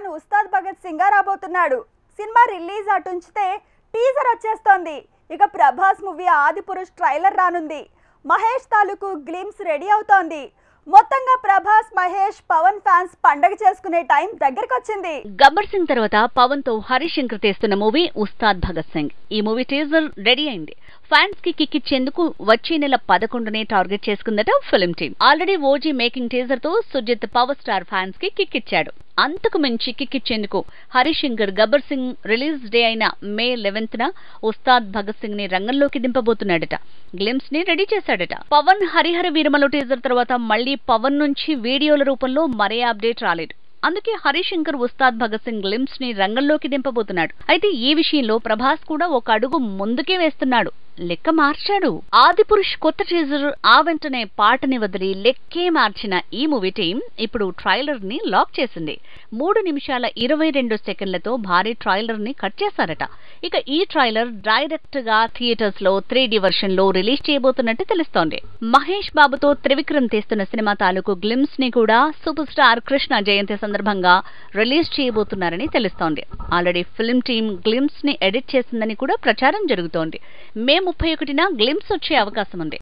పవన్ ఉస్తాద్ భగత్ సింగ్ గా రాబోతున్నాడు. Cinema release అటుంచితే teaser వచ్చేస్తోంది. ఇక ప్రభాస్ మూవీ ఆదిపురుష్ ట్రైలర్ రానుంది. మహేష్ తాలూకు గ్లిమ్స్ రెడీ అవుతోంది. మొత్తంగా ప్రభాస్, మహేష్, పవన్ ఫ్యాన్స్ పండగ చేసుకునే టైం దగ్గరకు వచ్చింది. గబ్బర్ సింగ్ తర్వాత పవన్ తో హరీష్ శంకర్ తీస్తున్న మూవీ ఉస్తాద్ భగత్ సింగ్. ఈ మూవీ టీజర్ రెడీ అయింది. ఫ్యాన్స్ కి కిక్కిచ్చేందుకు వచ్చే నెల 11నే టార్గెట్ చేసుకుందట film team. Already OG making teaser తో సుజిత్ పవర్ స్టార్ ఫ్యాన్స్ కి కిక్కిచ్చాడు. అంతకు మించి కిక్కిచ్చేందుకు హరీష్ శంకర్ గబ్బర్ సింగ్ రిలీజ్ డే అయిన మే 11న ఉస్తాద్ భగత్ సింగ్ ని రంగంలోకి దింపబోతున్నాడట. గ్లిమ్స్ ని రెడీ చేశాడట. పవన్ హరిహర వీరమలు టీజర్ తర్వాత మళ్లీ పవన్ నుంచి వీడియోల రూపంలో మరే అప్డేట్ రాలేదు. అందుకే హరీష్ శంకర్ ఉస్తాద్ భగత్ సింగ్ గ్లిమ్స్ ని రంగంలోకి దింపబోతున్నాడు. అయితే ఈ విషయంలో ప్రభాస్ కూడా ఒక అడుగు ముందుకే వేస్తున్నాడు. లెక్క మార్చాడు. ఆదిపురుష్ కొత్త టీజర్ ఆ వెంటనే పాటని వదిలి లెక్కే మార్చిన ఈ మూవీ టీం ఇప్పుడు ట్రైలర్ ని లాక్ చేసింది. 3 నిమిషాల 22 సెకండ్లతో భారీ ట్రైలర్ ని కట్ చేశారట. ఇక ఈ ట్రైలర్ డైరెక్ట్ గా థియేటర్స్ లో 3D వర్షన్ లో రిలీజ్ చేయబోతున్నట్టు తెలుస్తోంది. మహేష్ బాబుతో త్రివిక్రమ్ తీస్తున్న సినిమా తాలూకు గ్లిమ్స్ ని కూడా సూపర్ స్టార్ కృష్ణ జయంతి సందర్భంగా రిలీజ్ చేయబోతున్నారని తెలుస్తోంది. ఆల్రెడీ ఫిల్మ్ టీం గ్లిమ్స్ ని ఎడిట్ చేసిందని కూడా ప్రచారం జరుగుతోంది. మే 31న గ్లిమ్స్ వచ్చే అవకాశం ఉంది.